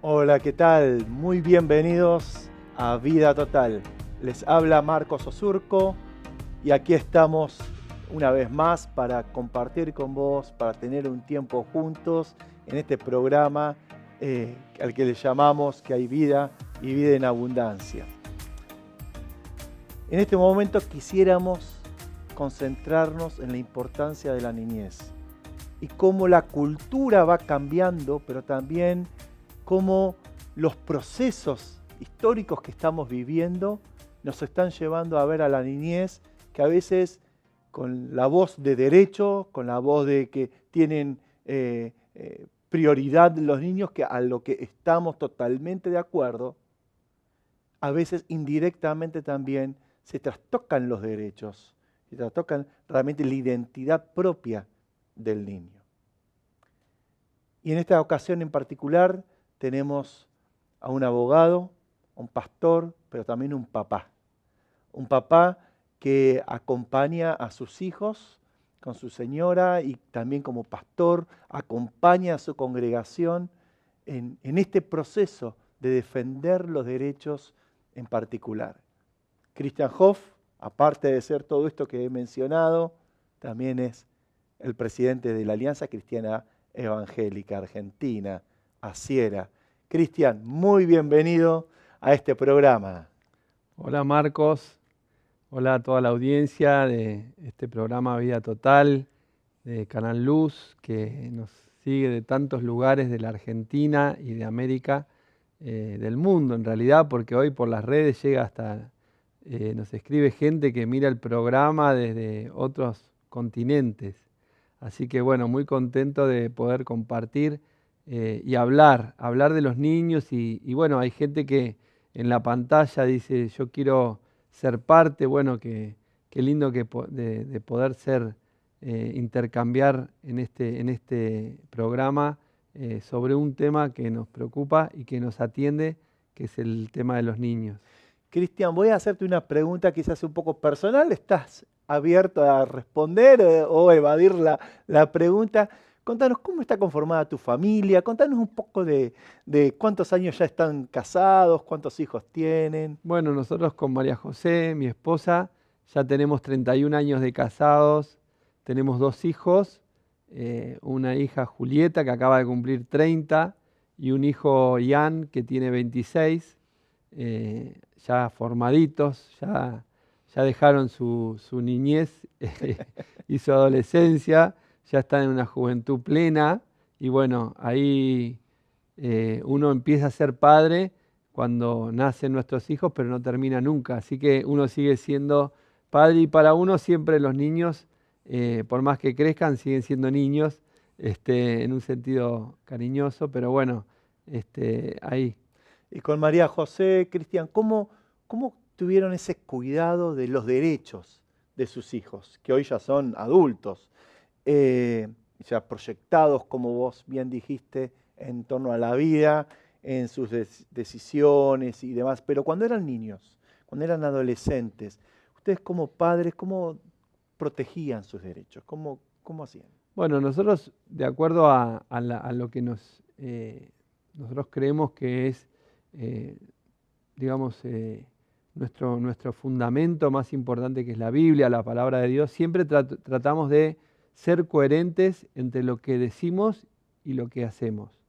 Hola, ¿qué tal? Muy bienvenidos a Vida Total. Les habla Marcos Osurco y aquí estamos una vez más para compartir con vos, para tener un tiempo juntos en este programa al que le llamamos Que hay vida y vida en abundancia. En este momento quisiéramos concentrarnos en la importancia de la niñez y cómo la cultura va cambiando, pero también cómo los procesos históricos que estamos viviendo nos están llevando a ver a la niñez que a veces con la voz de derecho, con la voz de que tienen prioridad los niños, que a lo que estamos totalmente de acuerdo, a veces indirectamente también se trastocan los derechos, se trastocan realmente la identidad propia del niño. Y en esta ocasión en particular tenemos a un abogado, a un pastor, pero también un papá. Un papá que acompaña a sus hijos con su señora y también como pastor acompaña a su congregación en este proceso de defender los derechos en particular. Christian Hoff, aparte de ser todo esto que he mencionado, también es el presidente de la Alianza Cristiana Evangélica Argentina, ACIERA. Cristian, muy bienvenido a este programa. Hola Marcos, hola a toda la audiencia de este programa Vida Total de Canal Luz, que nos sigue de tantos lugares de la Argentina y de América, del mundo en realidad, porque hoy por las redes llega hasta, nos escribe gente que mira el programa desde otros continentes. Así que bueno, muy contento de poder compartir y hablar de los niños y bueno, hay gente que en la pantalla dice yo quiero ser parte, bueno, qué lindo de poder ser, intercambiar en este programa sobre un tema que nos preocupa y que nos atiende, que es el tema de los niños. Cristian, voy a hacerte una pregunta quizás un poco personal. ¿Estás abierto a responder o evadir la pregunta? Contanos cómo está conformada tu familia, contanos un poco de cuántos años ya están casados, cuántos hijos tienen. Bueno, nosotros con María José, mi esposa, ya tenemos 31 años de casados, tenemos dos hijos, una hija Julieta que acaba de cumplir 30 y un hijo Ian que tiene 26, ya formaditos, ya dejaron su niñez y su adolescencia, ya están en una juventud plena y bueno, ahí uno empieza a ser padre cuando nacen nuestros hijos, pero no termina nunca. Así que uno sigue siendo padre y para uno siempre los niños, por más que crezcan, siguen siendo niños, en un sentido cariñoso, pero bueno, ahí. Y con María José, Cristian, ¿cómo tuvieron ese cuidado de los derechos de sus hijos, que hoy ya son adultos, eh, ya proyectados, como vos bien dijiste, en torno a la vida, en sus decisiones y demás? Pero cuando eran niños, cuando eran adolescentes, ustedes como padres, ¿cómo protegían sus derechos? ¿Cómo hacían? Bueno, nosotros, de acuerdo a lo que nosotros creemos que es, eh, digamos, nuestro fundamento más importante, que es la Biblia, la palabra de Dios, siempre tratamos de ser coherentes entre lo que decimos y lo que hacemos.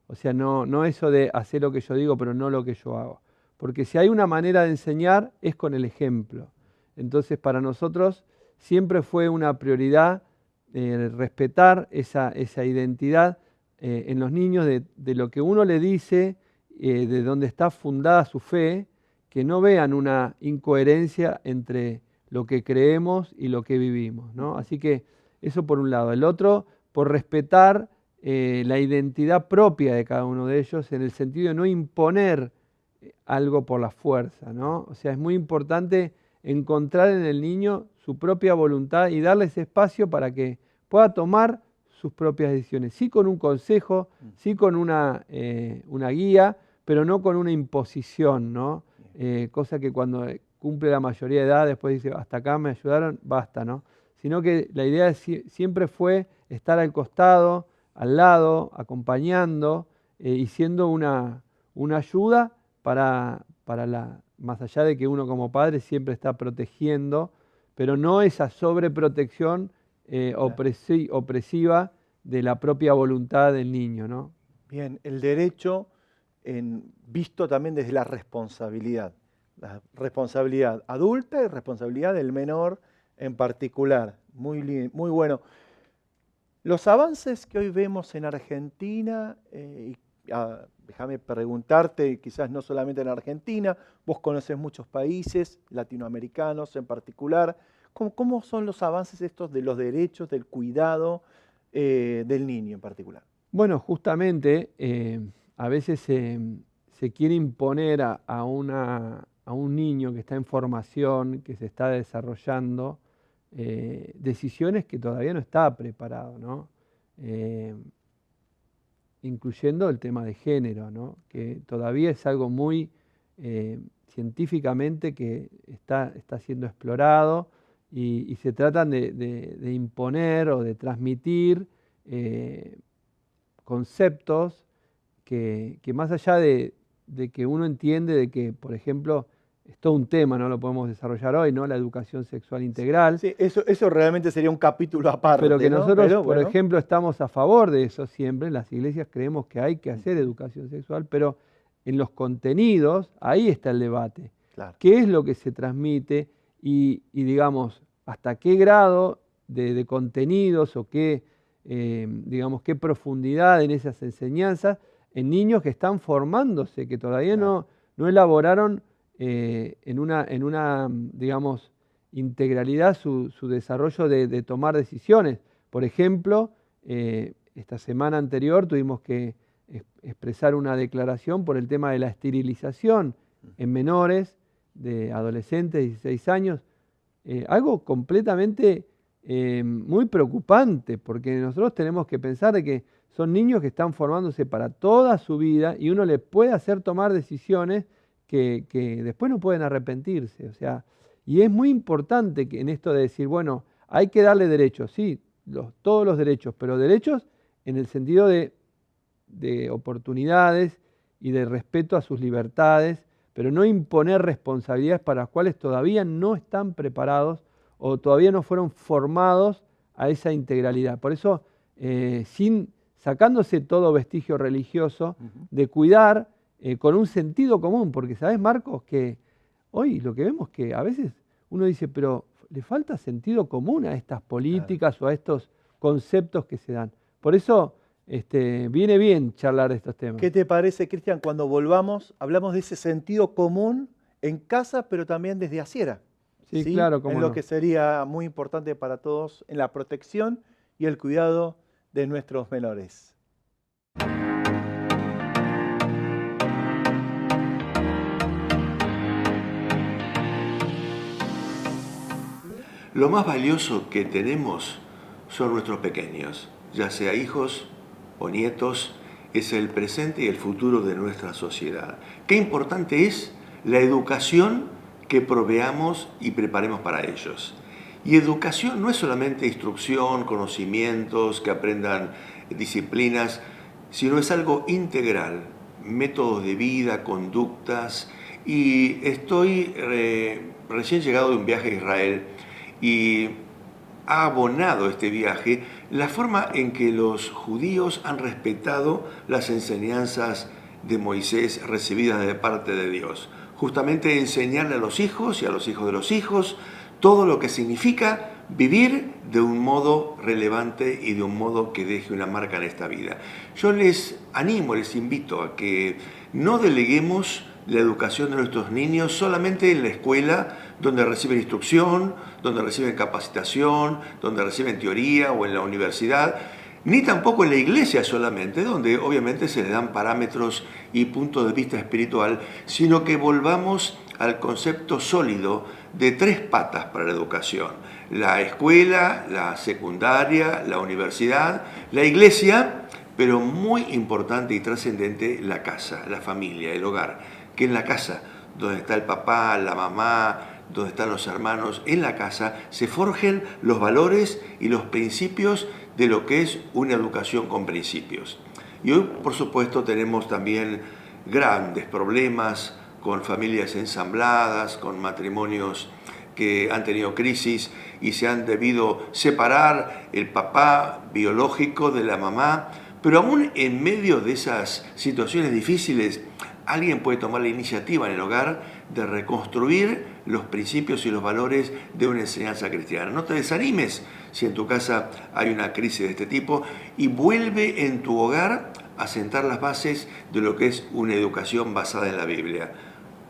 O sea, no eso de hacer lo que yo digo, pero no lo que yo hago. Porque si hay una manera de enseñar, es con el ejemplo. Entonces, para nosotros siempre fue una prioridad respetar esa identidad en los niños de lo que uno le dice, de dónde está fundada su fe, que no vean una incoherencia entre lo que creemos y lo que vivimos, ¿no? Así que eso por un lado. El otro, por respetar la identidad propia de cada uno de ellos, en el sentido de no imponer algo por la fuerza, ¿no? O sea, es muy importante encontrar en el niño su propia voluntad y darle ese espacio para que pueda tomar sus propias decisiones. Sí con un consejo, sí con una guía, pero no con una imposición, ¿no? Cosa que cuando cumple la mayoría de edad después dice, hasta acá me ayudaron, basta, ¿no? Sino que la idea siempre fue estar al costado, al lado, acompañando, y siendo una ayuda para más allá de que uno como padre siempre está protegiendo, pero no esa sobreprotección opresiva de la propia voluntad del niño, ¿no? Bien, el derecho visto también desde la responsabilidad adulta y responsabilidad del menor en particular. Muy bueno. Los avances que hoy vemos en Argentina, déjame preguntarte, quizás no solamente en Argentina, vos conoces muchos países latinoamericanos en particular, ¿cómo son los avances estos de los derechos, del cuidado del niño en particular? Bueno, justamente a veces se quiere imponer a un niño que está en formación, que se está desarrollando, decisiones que todavía no está preparado, ¿no? Incluyendo el tema de género, ¿no? Que todavía es algo muy científicamente que está siendo explorado y se tratan de imponer o de transmitir conceptos que más allá de que uno entiende de que, por ejemplo, es todo un tema, no lo podemos desarrollar hoy, ¿no? La educación sexual integral. Sí, eso realmente sería un capítulo aparte, pero que ¿no? nosotros, por ejemplo, estamos a favor de eso siempre. En las iglesias creemos que hay que hacer educación sexual, pero en los contenidos, ahí está el debate. Claro. ¿Qué es lo que se transmite y digamos, hasta qué grado de contenidos o qué, digamos, qué profundidad en esas enseñanzas en niños que están formándose, que todavía no elaboraron en una, digamos, integralidad su desarrollo de tomar decisiones. Por ejemplo, esta semana anterior tuvimos que expresar una declaración por el tema de la esterilización en menores, de adolescentes de 16 años, algo completamente muy preocupante, porque nosotros tenemos que pensar de que son niños que están formándose para toda su vida y uno les puede hacer tomar decisiones que después no pueden arrepentirse. O sea, y es muy importante que en esto de decir, bueno, hay que darle derechos, sí, todos los derechos, pero derechos en el sentido de oportunidades y de respeto a sus libertades, pero no imponer responsabilidades para las cuales todavía no están preparados o todavía no fueron formados a esa integralidad. Por eso, sacándose todo vestigio religioso, de cuidar con un sentido común, porque ¿sabes, Marcos? Que hoy lo que vemos que a veces uno dice, pero le falta sentido común a estas políticas o a estos conceptos que se dan. Por eso viene bien charlar de estos temas. ¿Qué te parece, Cristian, cuando volvamos, hablamos de ese sentido común en casa, pero también desde Asiera? Sí, claro, cómo en no. lo que sería muy importante para todos en la protección y el cuidado de nuestros menores. Lo más valioso que tenemos son nuestros pequeños, ya sea hijos o nietos, es el presente y el futuro de nuestra sociedad. Qué importante es la educación que proveamos y preparemos para ellos. Y educación no es solamente instrucción, conocimientos, que aprendan disciplinas, sino es algo integral, métodos de vida, conductas. Y estoy recién llegado de un viaje a Israel y ha abonado este viaje la forma en que los judíos han respetado las enseñanzas de Moisés recibidas de parte de Dios. Justamente enseñarle a los hijos y a los hijos de los hijos todo lo que significa vivir de un modo relevante y de un modo que deje una marca en esta vida. Yo les animo, les invito a que no deleguemos la educación de nuestros niños solamente en la escuela, donde reciben instrucción, donde reciben capacitación, donde reciben teoría o en la universidad, ni tampoco en la iglesia solamente, donde obviamente se le dan parámetros y puntos de vista espiritual, sino que volvamos al concepto sólido de 3 patas para la educación: la escuela, la secundaria, la universidad, la iglesia, pero muy importante y trascendente, la casa, la familia, el hogar, que en la casa, donde está el papá, la mamá, donde están los hermanos, en la casa se forjen los valores y los principios de lo que es una educación con principios. Y hoy, por supuesto, tenemos también grandes problemas con familias ensambladas, con matrimonios que han tenido crisis y se han debido separar el papá biológico de la mamá, pero aún en medio de esas situaciones difíciles, alguien puede tomar la iniciativa en el hogar de reconstruir los principios y los valores de una enseñanza cristiana. No te desanimes si en tu casa hay una crisis de este tipo y vuelve en tu hogar a sentar las bases de lo que es una educación basada en la Biblia.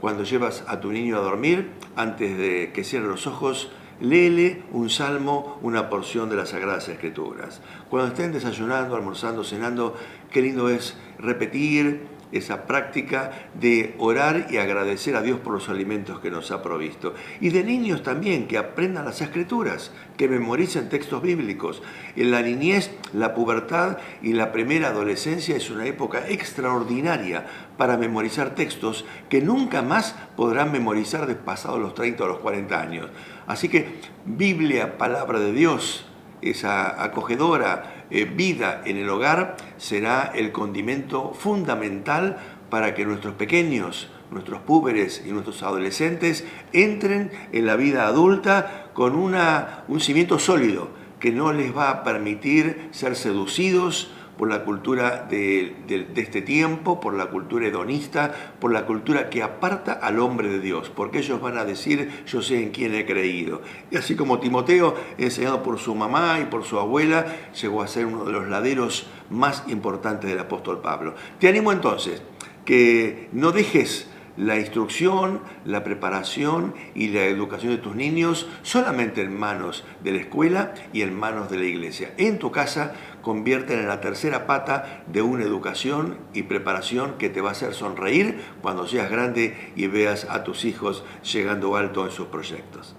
Cuando llevas a tu niño a dormir, antes de que cierre los ojos, léele un salmo, una porción de las Sagradas Escrituras. Cuando estén desayunando, almorzando, cenando, qué lindo es repetir esa práctica de orar y agradecer a Dios por los alimentos que nos ha provisto. Y de niños también, que aprendan las Escrituras, que memoricen textos bíblicos. En la niñez, la pubertad y la primera adolescencia es una época extraordinaria para memorizar textos que nunca más podrán memorizar de pasados los 30 o los 40 años. Así que Biblia, palabra de Dios, esa acogedora vida en el hogar será el condimento fundamental para que nuestros pequeños, nuestros púberes y nuestros adolescentes entren en la vida adulta con un cimiento sólido que no les va a permitir ser seducidos por la cultura de este tiempo, por la cultura hedonista, por la cultura que aparta al hombre de Dios, porque ellos van a decir, yo sé en quién he creído. Y así como Timoteo, enseñado por su mamá y por su abuela, llegó a ser uno de los laderos más importantes del apóstol Pablo. Te animo entonces que no dejes la instrucción, la preparación y la educación de tus niños solamente en manos de la escuela y en manos de la iglesia. En tu casa, convierten en la tercera pata de una educación y preparación que te va a hacer sonreír cuando seas grande y veas a tus hijos llegando alto en sus proyectos.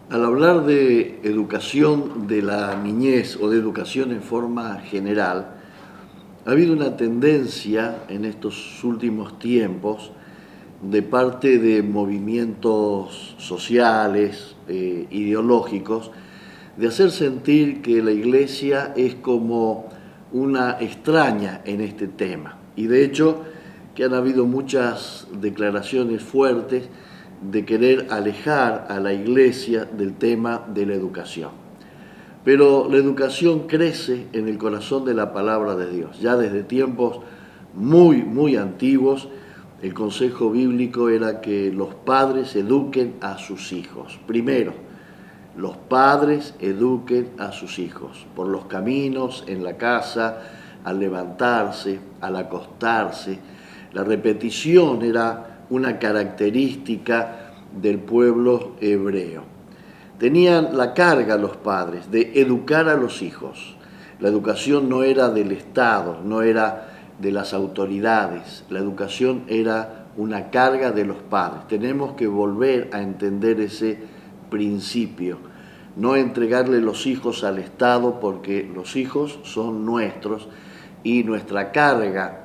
Al hablar de educación de la niñez o de educación en forma general, ha habido una tendencia en estos últimos tiempos de parte de movimientos sociales, ideológicos, de hacer sentir que la Iglesia es como una extraña en este tema. Y de hecho, que han habido muchas declaraciones fuertes de querer alejar a la Iglesia del tema de la educación. Pero la educación crece en el corazón de la palabra de Dios. Ya desde tiempos muy antiguos, el consejo bíblico era que los padres eduquen a sus hijos. Primero, los padres eduquen a sus hijos por los caminos, en la casa, al levantarse, al acostarse. La repetición era una característica del pueblo hebreo. Tenían la carga los padres de educar a los hijos. La educación no era del Estado, no era de las autoridades. La educación era una carga de los padres. Tenemos que volver a entender ese principio. No entregarle los hijos al Estado porque los hijos son nuestros y nuestra carga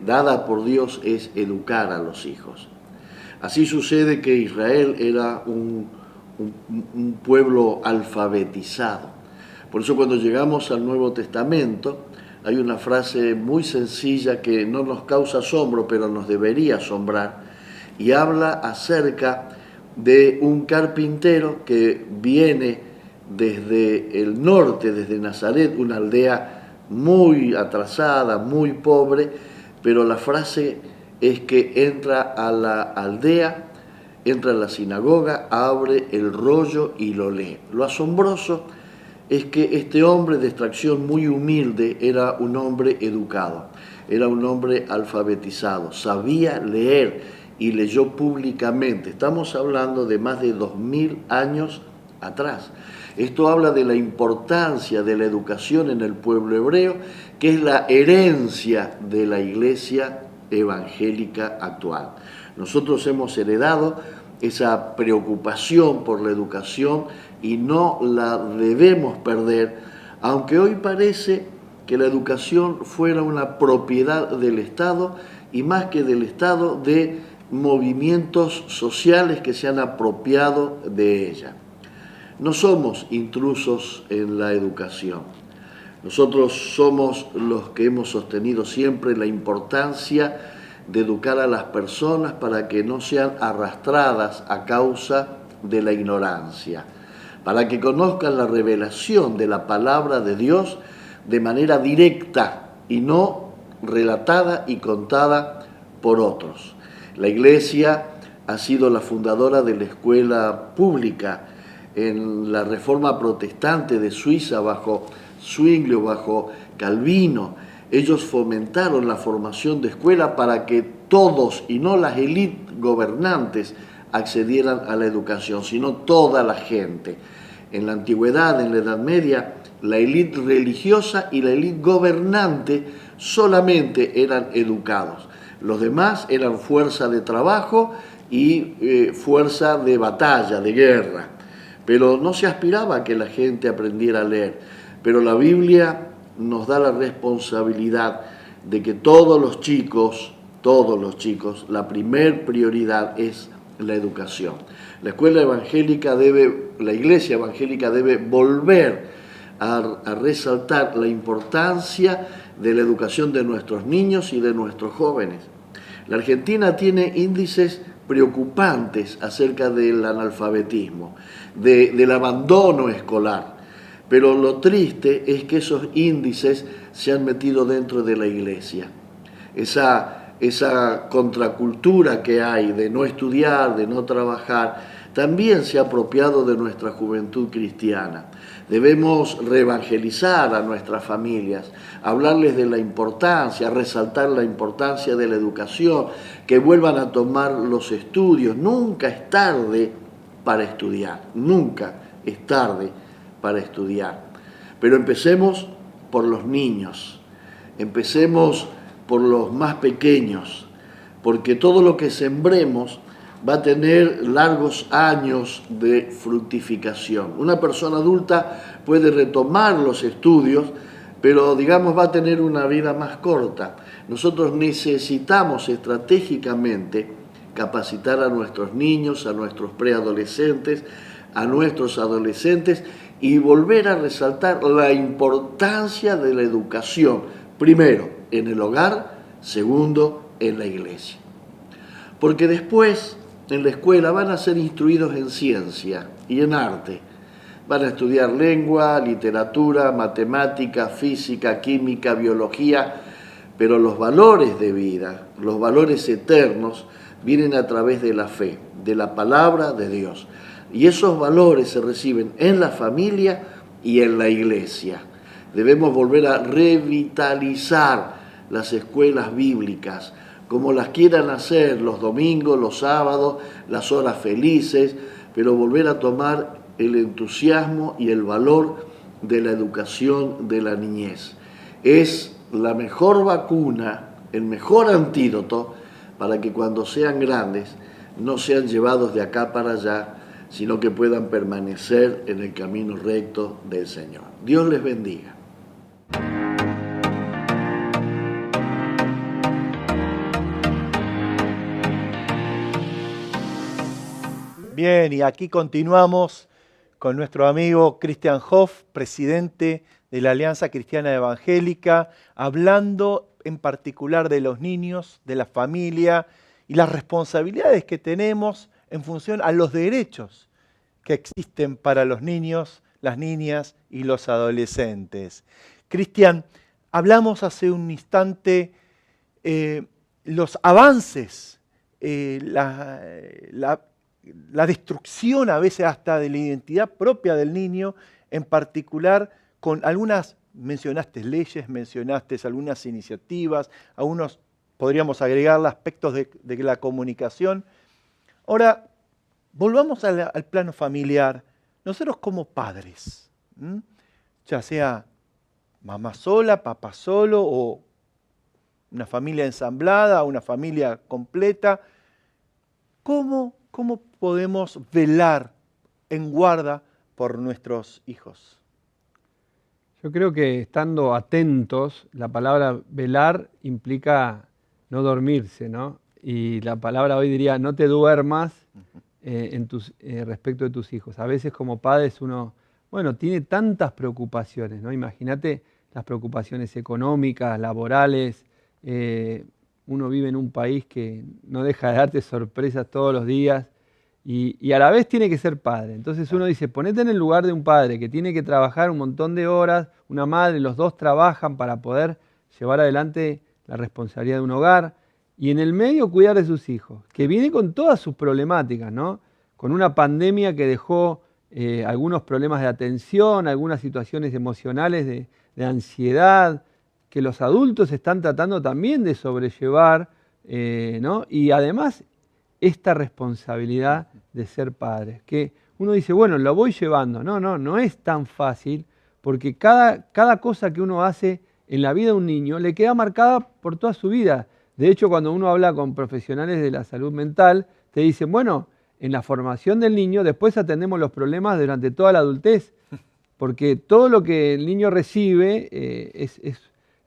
dada por Dios es educar a los hijos. Así sucede que Israel era un pueblo alfabetizado. Por eso cuando llegamos al Nuevo Testamento hay una frase muy sencilla que no nos causa asombro, pero nos debería asombrar, y habla acerca de un carpintero que viene desde el norte, desde Nazaret, una aldea muy atrasada, muy pobre, pero la frase es que entra a la aldea, entra a la sinagoga, abre el rollo y lo lee. Lo asombroso es que este hombre de extracción muy humilde era un hombre educado, era un hombre alfabetizado, sabía leer y leyó públicamente. Estamos hablando de más de 2000 años atrás. Esto habla de la importancia de la educación en el pueblo hebreo, que es la herencia de la iglesia evangélica actual. Nosotros hemos heredado esa preocupación por la educación y no la debemos perder, aunque hoy parece que la educación fuera una propiedad del Estado y más que del Estado, de movimientos sociales que se han apropiado de ella. No somos intrusos en la educación. Nosotros somos los que hemos sostenido siempre la importancia de educar a las personas para que no sean arrastradas a causa de la ignorancia, para que conozcan la revelación de la palabra de Dios de manera directa y no relatada y contada por otros. La Iglesia ha sido la fundadora de la escuela pública en la Reforma Protestante de Suiza bajo Zwinglio, bajo Calvino. Ellos fomentaron la formación de escuela para que todos y no las élites gobernantes accedieran a la educación, sino toda la gente. En la antigüedad, en la Edad Media, la élite religiosa y la élite gobernante solamente eran educados. Los demás eran fuerza de trabajo y fuerza de batalla, de guerra. Pero no se aspiraba a que la gente aprendiera a leer. Pero la Biblia nos da la responsabilidad de que todos los chicos, la primer prioridad es la educación. La Iglesia evangélica debe volver a resaltar la importancia de la educación de nuestros niños y de nuestros jóvenes. La Argentina tiene índices preocupantes acerca del analfabetismo, del abandono escolar, pero lo triste es que esos índices se han metido dentro de la Iglesia. Esa contracultura que hay de no estudiar, de no trabajar, también se ha apropiado de nuestra juventud cristiana. Debemos reevangelizar a nuestras familias, hablarles de la importancia, resaltar la importancia de la educación, que vuelvan a tomar los estudios. Nunca es tarde para estudiar, nunca es tarde para estudiar. Pero empecemos por los niños, empecemos por los más pequeños, porque todo lo que sembremos va a tener largos años de fructificación. Una persona adulta puede retomar los estudios, pero va a tener una vida más corta. Nosotros necesitamos estratégicamente capacitar a nuestros niños, a nuestros preadolescentes, a nuestros adolescentes y volver a resaltar la importancia de la educación, primero en el hogar, segundo en la iglesia. Porque después en la escuela van a ser instruidos en ciencia y en arte. Van a estudiar lengua, literatura, matemática, física, química, biología, pero los valores de vida, los valores eternos, vienen a través de la fe, de la palabra de Dios. Y esos valores se reciben en la familia y en la iglesia. Debemos volver a revitalizar las escuelas bíblicas, como las quieran hacer los domingos, los sábados, las horas felices, pero volver a tomar el entusiasmo y el valor de la educación de la niñez. Es la mejor vacuna, el mejor antídoto para que cuando sean grandes no sean llevados de acá para allá, sino que puedan permanecer en el camino recto del Señor. Dios les bendiga. Bien, y aquí continuamos con nuestro amigo Christian Hoff, presidente de la Alianza Cristiana Evangélica, hablando en particular de los niños, de la familia y las responsabilidades que tenemos en función a los derechos que existen para los niños, las niñas y los adolescentes. Cristian, hablamos hace un instante los avances, la destrucción a veces hasta de la identidad propia del niño, en particular con algunas, mencionaste leyes, mencionaste algunas iniciativas, algunos podríamos agregar aspectos de la comunicación. Ahora, volvamos al plano familiar. Nosotros como padres, ya sea mamá sola, papá solo o una familia ensamblada, una familia completa, ¿cómo podemos velar en guarda por nuestros hijos? Yo creo que estando atentos, la palabra velar implica no dormirse, ¿no? y la palabra hoy diría no te duermas respecto de tus hijos. A veces como padres uno, bueno, tiene tantas preocupaciones, ¿no? Imagínate las preocupaciones económicas, laborales. Uno vive en un país que no deja de darte sorpresas todos los días y a la vez tiene que ser padre. Entonces uno dice, ponete en el lugar de un padre que tiene que trabajar un montón de horas, una madre, los dos trabajan para poder llevar adelante la responsabilidad de un hogar y en el medio cuidar de sus hijos, que viene con todas sus problemáticas, ¿no? Con una pandemia que dejó algunos problemas de atención, algunas situaciones emocionales de ansiedad, que los adultos están tratando también de sobrellevar, ¿no? Y además esta responsabilidad de ser padres, que uno dice, bueno, lo voy llevando. No es tan fácil, porque cada cosa que uno hace en la vida de un niño le queda marcada por toda su vida. De hecho, cuando uno habla con profesionales de la salud mental, te dicen, bueno, en la formación del niño después atendemos los problemas durante toda la adultez, porque todo lo que el niño recibe es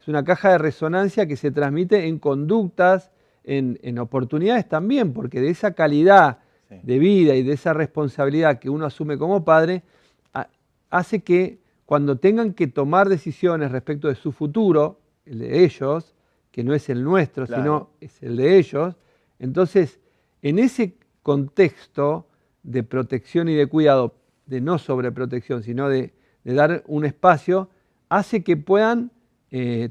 una caja de resonancia que se transmite en conductas, en oportunidades también, porque de esa calidad de vida y de esa responsabilidad que uno asume como padre, hace que cuando tengan que tomar decisiones respecto de su futuro, el de ellos, que no es el nuestro, sino es el de ellos, entonces en ese contexto de protección y de cuidado, de no sobreprotección, sino de dar un espacio, hace que puedan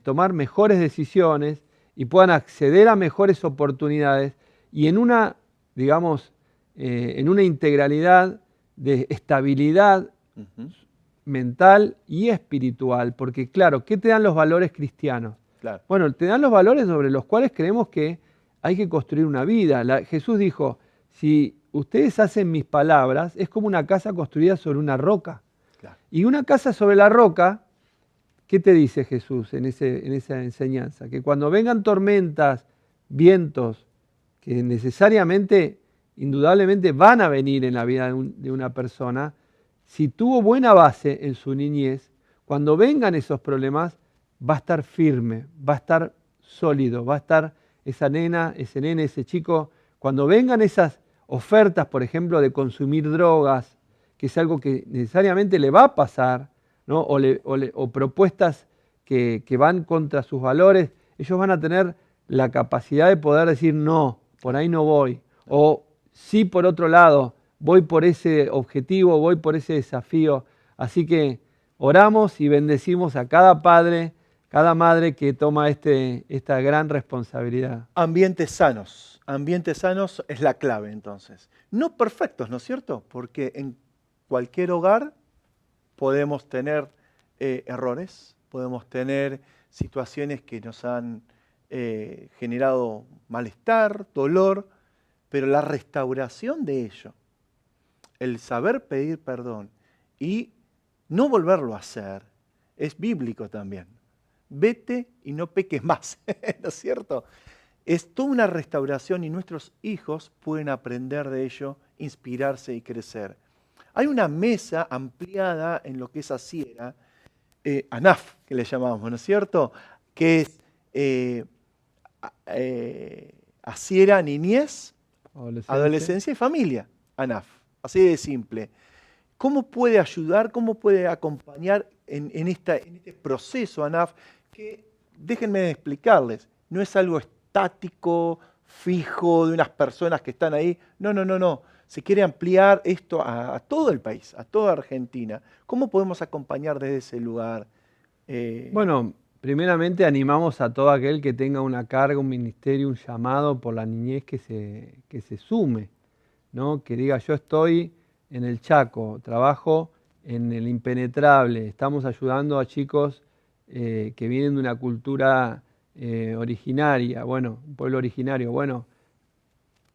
tomar mejores decisiones y puedan acceder a mejores oportunidades y en una, digamos, en una integralidad de estabilidad mental y espiritual. Porque claro, ¿qué te dan los valores cristianos? Claro. Bueno, te dan los valores sobre los cuales creemos que hay que construir una vida. Jesús dijo, si ustedes hacen mis palabras, es como una casa construida sobre una roca. Claro. Y una casa sobre la roca, ¿qué te dice Jesús en esa enseñanza? Que cuando vengan tormentas, vientos, que necesariamente, indudablemente van a venir en la vida de una persona, si tuvo buena base en su niñez, cuando vengan esos problemas, va a estar firme, va a estar sólido, va a estar esa nena, ese nene, ese chico, cuando vengan esas ofertas, por ejemplo, de consumir drogas, que es algo que necesariamente le va a pasar, ¿no? o propuestas que van contra sus valores, ellos van a tener la capacidad de poder decir no, por ahí no voy, o sí por otro lado, voy por ese objetivo, voy por ese desafío. Así que oramos y bendecimos a cada padre, cada madre que toma esta gran responsabilidad. Ambientes sanos es la clave entonces. No perfectos, ¿no es cierto? Porque en cualquier hogar podemos tener errores, podemos tener situaciones que nos han generado malestar, dolor, pero la restauración de ello, el saber pedir perdón y no volverlo a hacer, es bíblico también. Vete y no peques más, ¿no es cierto? Es toda una restauración y nuestros hijos pueden aprender de ello, inspirarse y crecer. Hay una mesa ampliada en lo que es Asiera, ANAF, que le llamamos, ¿no es cierto? Que es Asiera, niñez, adolescencia y familia, ANAF, así de simple. ¿Cómo puede ayudar, cómo puede acompañar en este proceso ANAF? Que déjenme explicarles, no es algo estático, fijo, de unas personas que están ahí. No. Se quiere ampliar esto a todo el país, a toda Argentina. ¿Cómo podemos acompañar desde ese lugar? Bueno, primeramente animamos a todo aquel que tenga una carga, un ministerio, un llamado por la niñez que se sume, ¿no? Que diga, yo estoy en el Chaco, trabajo en el Impenetrable, estamos ayudando a chicos que vienen de una cultura originaria, bueno, un pueblo originario, bueno,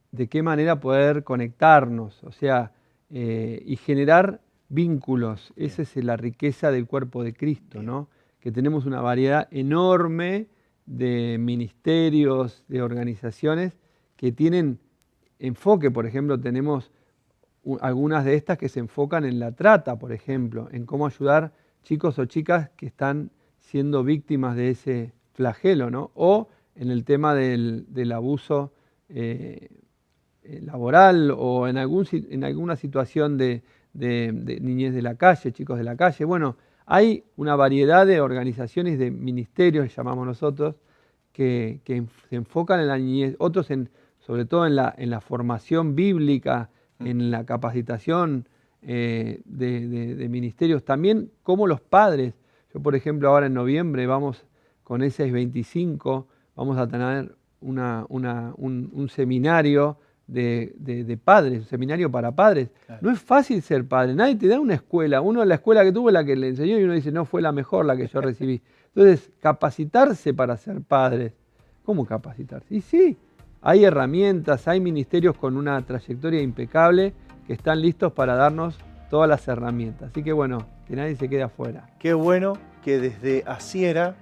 de qué manera poder conectarnos, o sea, y generar vínculos. Esa es la riqueza del cuerpo de Cristo, ¿no? Que tenemos una variedad enorme de ministerios, de organizaciones que tienen enfoque. Por ejemplo, tenemos algunas de estas que se enfocan en la trata, por ejemplo, en cómo ayudar chicos o chicas que están siendo víctimas de ese flagelo, ¿no? O en el tema del abuso laboral o en alguna situación de niñez de la calle, chicos de la calle. Bueno, hay una variedad de organizaciones, de ministerios, llamamos nosotros, que se enfocan en la niñez, otros sobre todo en la formación bíblica, en la capacitación de ministerios, también como los padres. Yo, por ejemplo, ahora en noviembre vamos con E625, vamos a tener un seminario de padres, un seminario para padres. Claro. No es fácil ser padre, nadie te da una escuela. Uno, la escuela que tuvo, la que le enseñó, y uno dice, no fue la mejor la que yo recibí. Entonces, capacitarse para ser padres. ¿Cómo capacitarse? Y sí, hay herramientas, hay ministerios con una trayectoria impecable que están listos para darnos todas las herramientas. Así que bueno, que nadie se quede afuera. Qué bueno que desde Asiera,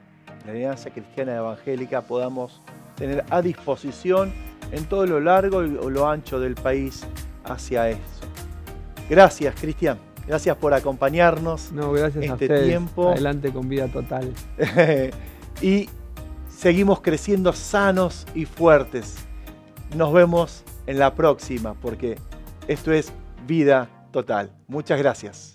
la Alianza Cristiana Evangélica, podamos tener a disposición en todo lo largo y lo ancho del país hacia eso. Gracias, Cristian. Gracias por acompañarnos. No, gracias a ustedes. Tiempo. Adelante con Vida Total. Y seguimos creciendo sanos y fuertes. Nos vemos en la próxima, porque esto es Vida Total. Muchas gracias.